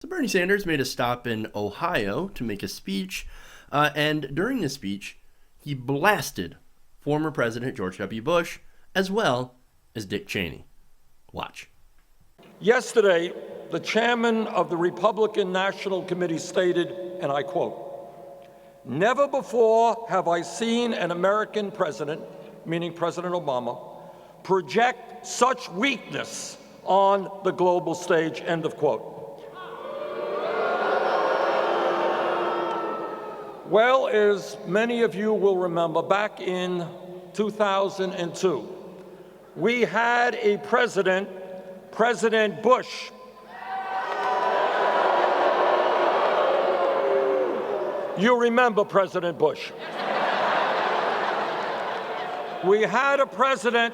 So Bernie Sanders made a stop in Ohio to make a speech, and during the speech, he blasted former President George W. Bush as well as Dick Cheney. Watch. Yesterday, the chairman of the Republican National Committee stated, and I quote, "Never before have I seen an American president," meaning President Obama, "project such weakness on the global stage," end of quote. Well, as many of you will remember, back in 2002, we had a president, President Bush. You remember President Bush. We had a president,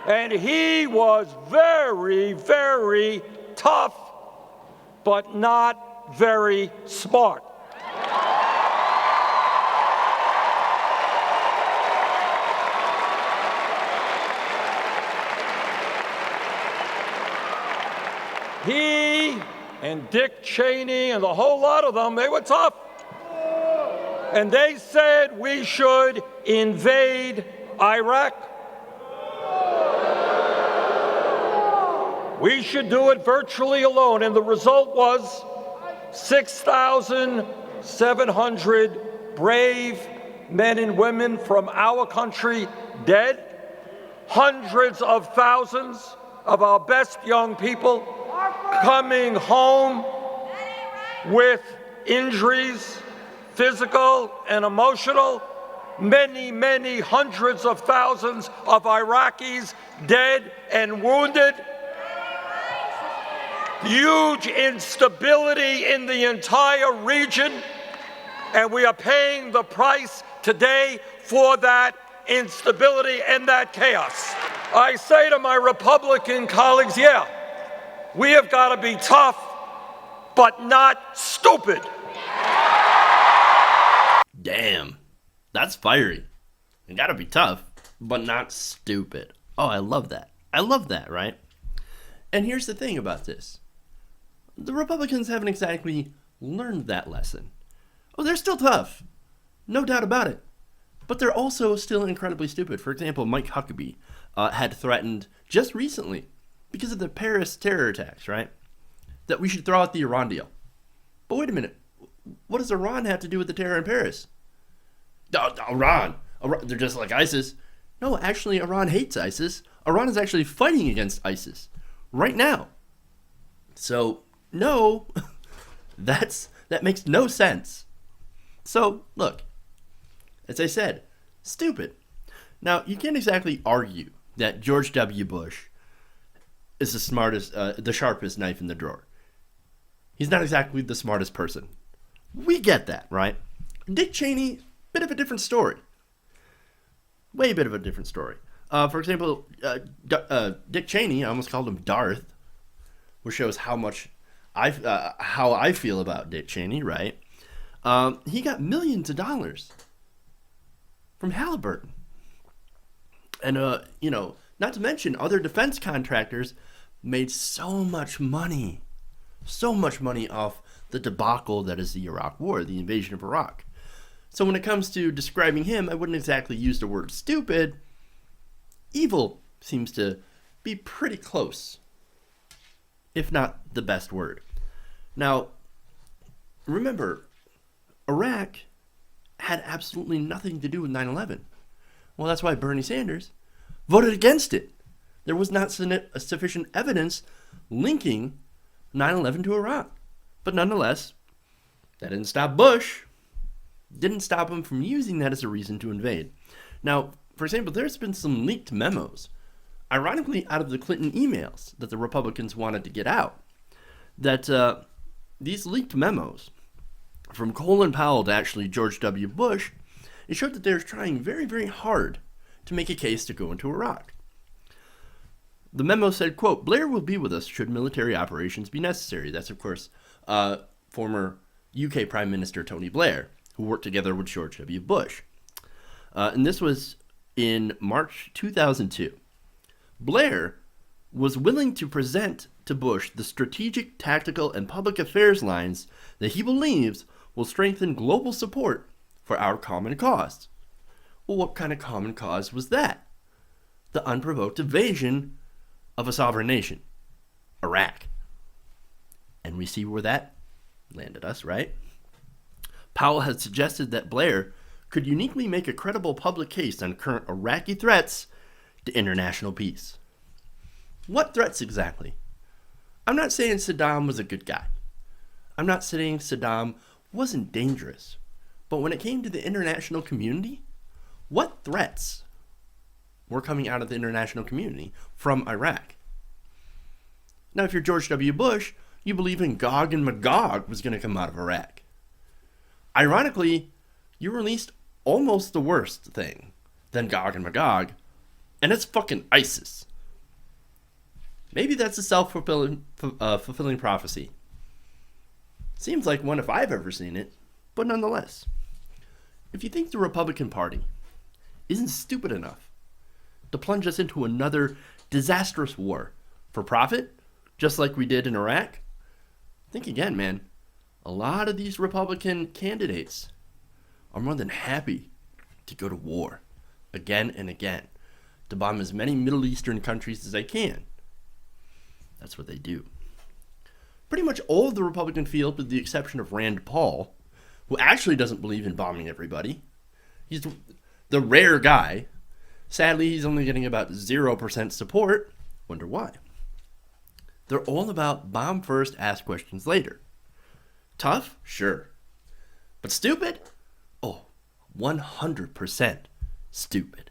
and he was very, very tough, but not very smart. He and Dick Cheney and the whole lot of them, they were tough. And they said we should invade Iraq. We should do it virtually alone. And the result was 6,700 brave men and women from our country dead, hundreds of thousands of our best young people coming home with injuries, physical and emotional, many, many hundreds of thousands of Iraqis dead and wounded, huge instability in the entire region, and we are paying the price today for that instability and that chaos. I say to my Republican colleagues, yeah, we have got to be tough, but not stupid. Damn, that's fiery. You gotta be tough, but not stupid. Oh, I love that. I love that, right? And here's the thing about this. The Republicans haven't exactly learned that lesson. Oh, they're still tough. No doubt about it. But they're also still incredibly stupid. For example, Mike Huckabee had threatened just recently, because of the Paris terror attacks, right, that we should throw out the Iran deal. But wait a minute. What does Iran have to do with the terror in Paris? Iran, they're just like ISIS. No, actually, Iran hates ISIS. Iran is actually fighting against ISIS right now. So, no, that makes no sense. So, look, as I said, stupid. Now, you can't exactly argue that George W. Bush is the sharpest knife in the drawer. He's not exactly the smartest person. We get that, right? Dick Cheney, bit of a different story. Way bit of a different story. For example, Dick Cheney, I almost called him Darth, which shows how I feel about Dick Cheney, right? He got millions of dollars from Halliburton. And, not to mention other defense contractors made so much money off the debacle that is the Iraq War, the invasion of Iraq. So when it comes to describing him, I wouldn't exactly use the word stupid. Evil seems to be pretty close, if not the best word. Now, remember, Iraq had absolutely nothing to do with 9/11. Well, that's why Bernie Sanders voted against it. There was not sufficient evidence linking 9/11 to Iraq. But nonetheless, that didn't stop Bush. Didn't stop him from using that as a reason to invade. Now, for example, there's been some leaked memos, ironically out of the Clinton emails that the Republicans wanted to get out, that these leaked memos from Colin Powell to actually George W. Bush, it showed that they're trying very, very hard to make a case to go into Iraq. The memo said, quote, "Blair will be with us should military operations be necessary." That's, of course, former UK Prime Minister Tony Blair, who worked together with George W. Bush. And this was in March 2002. Blair was willing to present to Bush the strategic, tactical, and public affairs lines that he believes will strengthen global support for our common cause. Well, what kind of common cause was that? The unprovoked invasion of a sovereign nation, Iraq. And we see where that landed us, right? Powell had suggested that Blair could uniquely make a credible public case on current Iraqi threats to international peace. What threats exactly? I'm not saying Saddam was a good guy. I'm not saying Saddam wasn't dangerous. But when it came to the international community, what threats were coming out of the international community from Iraq? Now, if you're George W. Bush, you believe in Gog and Magog was going to come out of Iraq. Ironically, you released almost the worst thing than Gog and Magog, and it's fucking ISIS. Maybe that's a self-fulfilling prophecy. Seems like one if I've ever seen it, but nonetheless. If you think the Republican Party isn't stupid enough to plunge us into another disastrous war for profit, just like we did in Iraq, think again, man. A lot of these Republican candidates are more than happy to go to war again and again to bomb as many Middle Eastern countries as they can. That's what they do. Pretty much all of the Republican field, with the exception of Rand Paul, who actually doesn't believe in bombing everybody. He's the rare guy. Sadly, he's only getting about 0% support. Wonder why. They're all about bomb first, ask questions later. Tough? Sure. But stupid? Oh, 100% stupid.